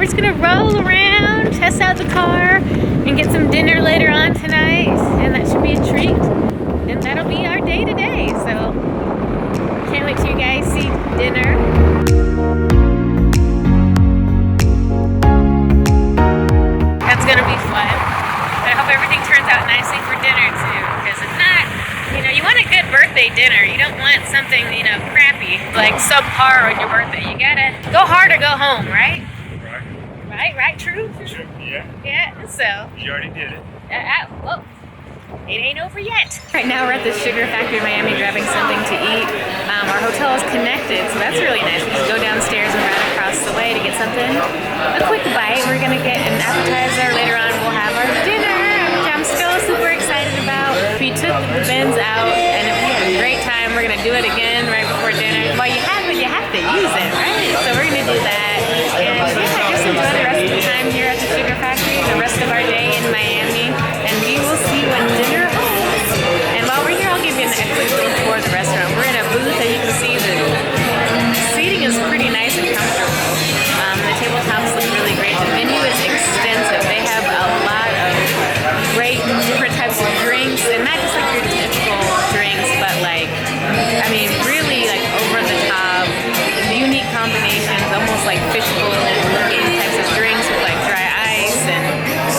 we're just gonna roll around, test out the car, and get some dinner later on tonight. And that should be a treat. And that'll be our day today. So can't wait till you guys see dinner. That's gonna be fun. I hope everything turns out nicely for dinner too. Because if not, you know, you want a good birthday dinner. You don't want something, you know, crappy, like subpar on your birthday. You gotta go hard or go home, right? Right, true? True, yeah. Yeah, so. You already did it. Well, it ain't over yet. Right now we're at the Sugar Factory Miami grabbing something to eat. Our hotel is connected, so that's really nice. We just go downstairs and run across the way to get something. A quick bite. We're gonna get an appetizer. Later on we'll have our dinner, which I'm still super excited about. We took the bins out and we had a great time. We're gonna do it again right before dinner. Well, you have to use it, right? So we're gonna do that. And yeah, just enjoy the rest of the time here at the Sugar Factory, the rest of our day in Miami, and we will see what dinner holds. And while we're here, I'll give you a quick tour of the restaurant. We're in a booth, and you can see the seating is pretty nice and comfortable. The tabletops look really great. The menu is extensive. They have a lot of great different types of drinks, and not just like your typical drinks, but like, I mean, really like over the top, unique combinations, almost like fishbowl looking types of drinks with like dry ice and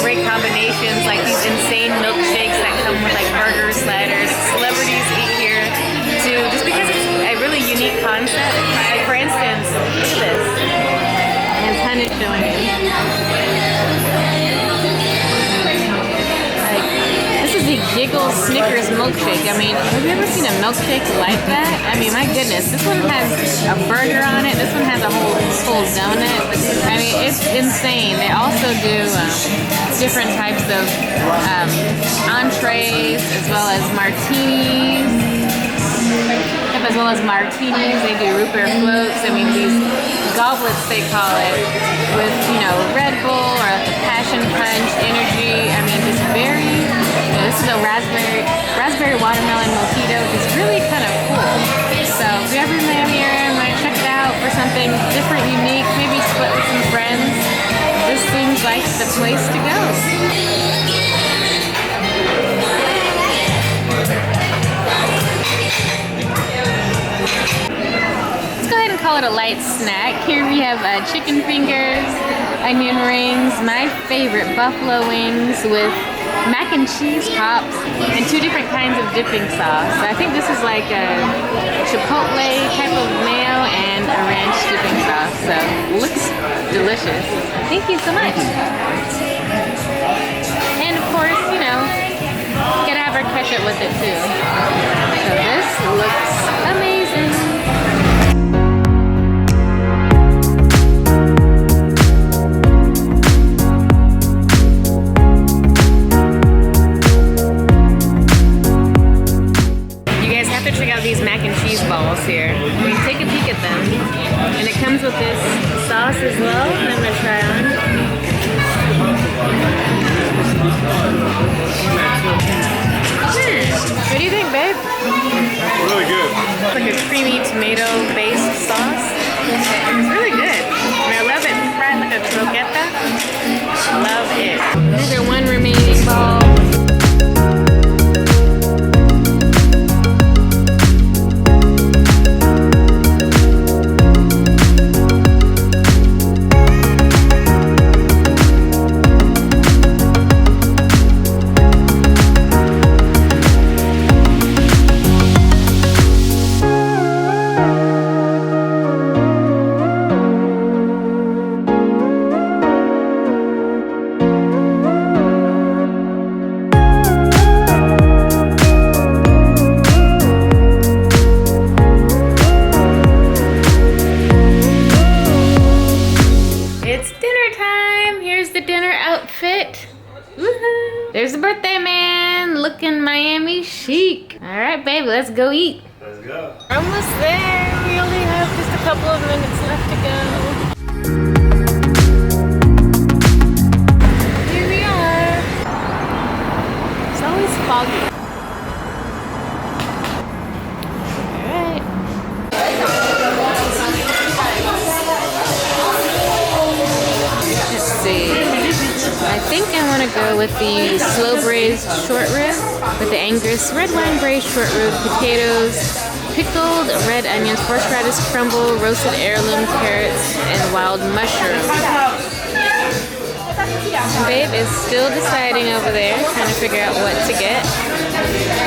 great combinations, like these insane milkshakes that come with like burger sliders. Celebrities eat here too, just because it's a really unique concept. Like for instance, look at this. His hand is showing you. The Giggle Snickers milkshake. I mean, have you ever seen a milkshake like that? I mean, my goodness, this one has a burger on it. This one has a whole donut. I mean, it's insane. They also do different types of entrees as well as martinis. As well as martinis, they do root beer floats. I mean, these goblets they call it, with Red Bull or like a passion punch, energy. I mean, just very. This is a raspberry watermelon mojito, which is really kind of cool. So if you're ever in Miami area, might check it out for something different, unique, maybe split with some friends. This seems like the place to go. Let's go ahead and call it a light snack. Here we have chicken fingers, onion rings, my favorite buffalo wings with mac and cheese pops, and 2 different kinds of dipping sauce. So I think this is like a chipotle type of mayo and a ranch dipping sauce. So looks delicious. Thank you so much. And of course, gotta have our ketchup with it too. So this looks amazing. These mac and cheese balls here. Take a peek at them. And it comes with this sauce as well. And I'm going to try on. What do you think, babe? Really good. It's like a creamy tomato-based sauce. It's really good. And I love it fried like a croqueta. Love it. Another one remaining ball. There's the birthday man looking Miami chic. All right, baby, let's go eat. Let's go. Almost there. We only have just a couple of minutes left to go. Here we are. It's always foggy. All right. think I want to go with the slow braised short rib with the Angus red wine braised short rib, potatoes, pickled red onions, horseradish crumble, roasted heirloom carrots, and wild mushrooms. Babe is still deciding over there, trying to figure out what to get.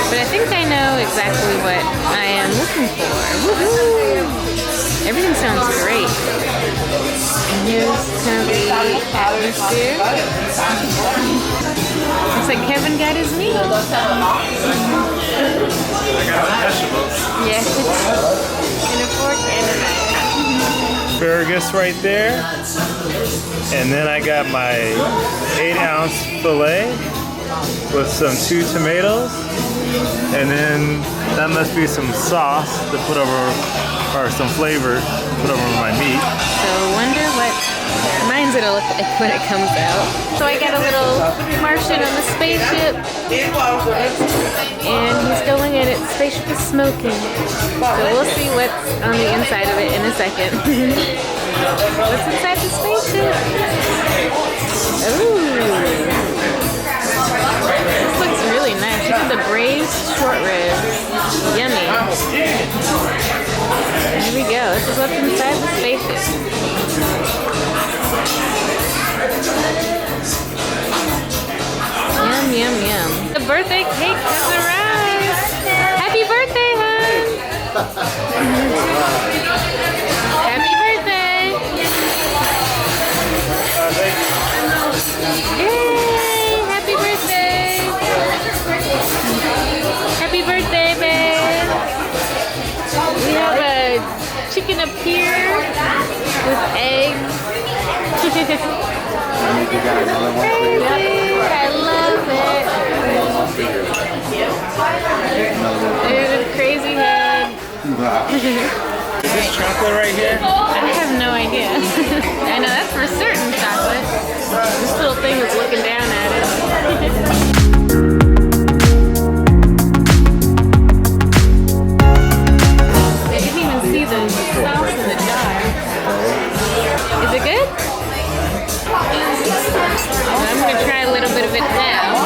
But I think I know exactly what I am looking for. Woohoo! Everything sounds great. And here's kind of the atmosphere. Looks like Kevin got his meal. I got vegetables. Yeah. And a fork and a knife. Asparagus right there. And then I got my 8-ounce filet with some 2 tomatoes. And then that must be some sauce to put over, or some flavor to put over my meat. So wonder what mine's gonna look like when it comes out. So I got a little Martian on the spaceship. And he's going in it. Spaceship is smoking. So we'll see what's on the inside of it in a second. What's inside the spaceship? Ooh. This looks really nice. Look at the braised short ribs. Yummy. Here we go. This is what's inside the spaceship. Yum, yum, yum. The birthday cake has arrived. Happy birthday, hon. Happy birthday. Yay! Happy birthday. Happy birthday, babe. We have a chicken up here with eggs. Crazy. I love it. There's a crazy head. Is this chocolate right here? I have no idea. I know that's for certain chocolate. This little thing is looking down at it. I didn't even see the sauce in the jar. Is it good? I'm going to try a little bit of it now.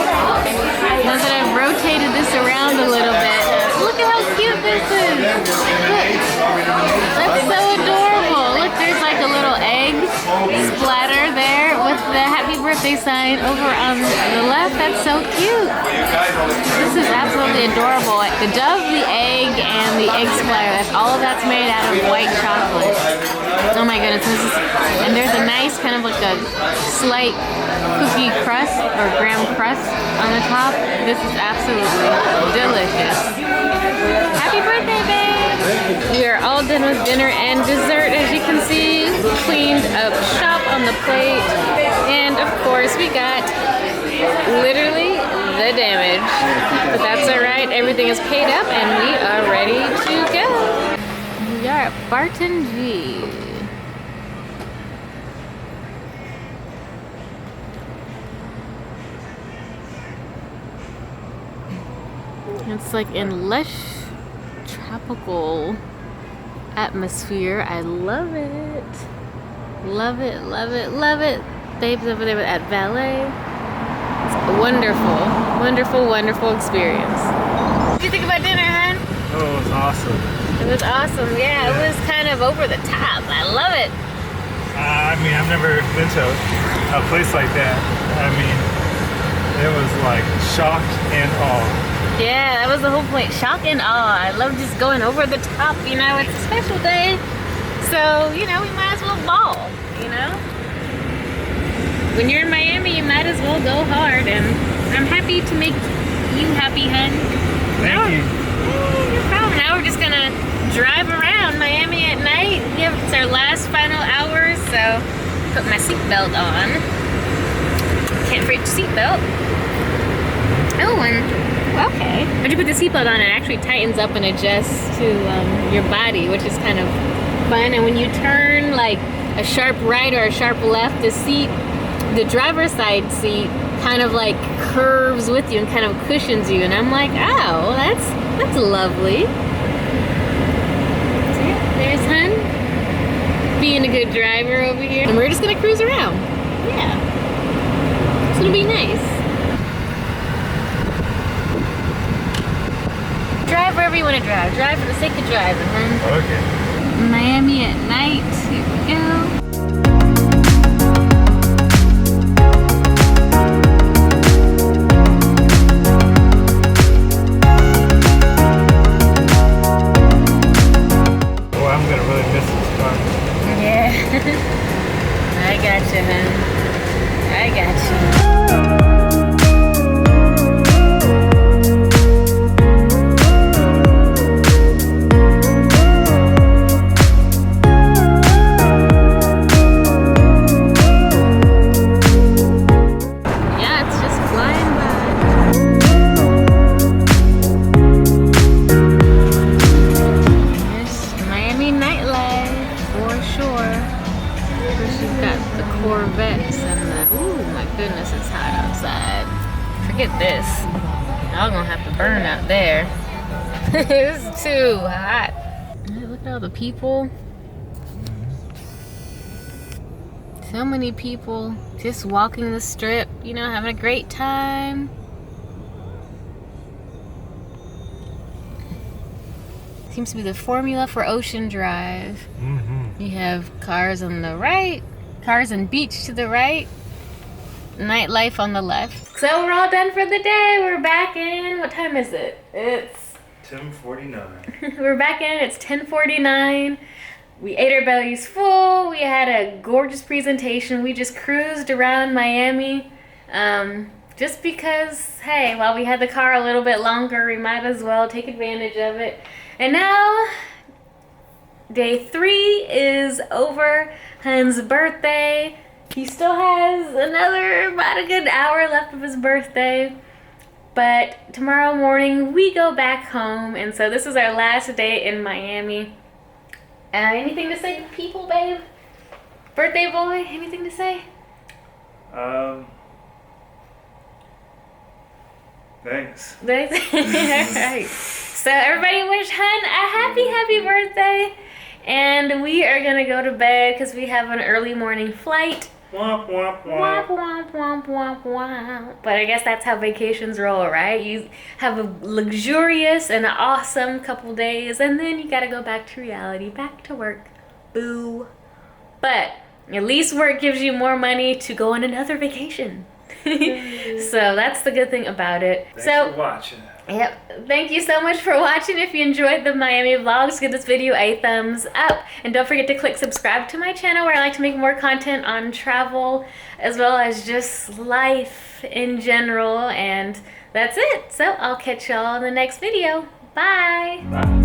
Now that I've rotated this around a little bit, look at how cute this is. Look, that's so adorable. Look, there's like a little egg splatter there with the happy birthday sign over on the left. That's so cute. This is absolutely adorable. The dove, the egg, and the egg splatter, all of that's made out of white chocolate. Oh my goodness, and there's a nice kind of like a slight cookie crust or graham crust on the top. This is absolutely delicious. Happy birthday, babe! We are all done with dinner and dessert, as you can see. Cleaned up shop on the plate. And of course, we got literally the damage. But that's alright, everything is paid up and we are ready to go. We are at Barton G. It's like in lush tropical atmosphere. I love it. Love it, love it, love it. Babe's over there at valet. It's a wonderful, wonderful, wonderful experience. What did you think about dinner, hon? Oh, it was awesome. It was awesome. Yeah, it was kind of over the top. I love it. I mean, I've never been to a place like that. I mean, it was like shock and awe. Yeah, that was the whole point. Shock and awe. I love just going over the top, you know. It's a special day. So, you know, we might as well ball, you know. When you're in Miami, you might as well go hard. And I'm happy to make you happy, hun. Thank you. No problem. Now we're just going to drive around Miami at night. It's our last final hours, so put my seatbelt on. Can't forget your seatbelt. Oh, and okay. When you put the seatbelt on, it actually tightens up and adjusts to your body, which is kind of fun. And when you turn like a sharp right or a sharp left, the driver's side seat kind of like curves with you and kind of cushions you. And I'm like, oh, that's lovely. So yeah, there's hun being a good driver over here. And we're just gonna cruise around. Yeah. That's what drive for the sake of driving, huh? Okay. Miami at night. Here we go. Oh, I'm gonna really miss this car. Yeah. I got you, hun. I got you. Look at this. Y'all gonna have to burn out there. This is too hot. Look at all the people. So many people just walking the strip, you know, having a great time. Seems to be the formula for Ocean Drive. You have cars on the right, cars and beach to the right, nightlife on the left. So we're all done for the day. We're back in. What time is it? It's 10:49. We're back in. It's 10:49. We ate our bellies full. We had a gorgeous presentation. We just cruised around Miami. Just because, hey, while we had the car a little bit longer, we might as well take advantage of it. And now, day 3 is over. Hun's birthday. He still has about a good hour left of his birthday. But tomorrow morning, we go back home. And so this is our last day in Miami. Anything to say to people, babe? Birthday boy, anything to say? Thanks. Alright. So everybody wish Hun a happy birthday. And we are gonna go to bed because we have an early morning flight. Womp womp Womp, womp. womp, womp, womp, womp. But I guess that's how vacations roll, right? You have a luxurious and awesome couple days, and then you gotta go back to reality, back to work. Boo. But at least work gives you more money to go on another vacation. So that's the good thing about it. Thanks for watching. Yep. Thank you so much for watching. If you enjoyed the Miami vlogs, give this video a thumbs up. And don't forget to click subscribe to my channel where I like to make more content on travel as well as just life in general. And that's it. So I'll catch y'all in the next video. Bye. Bye.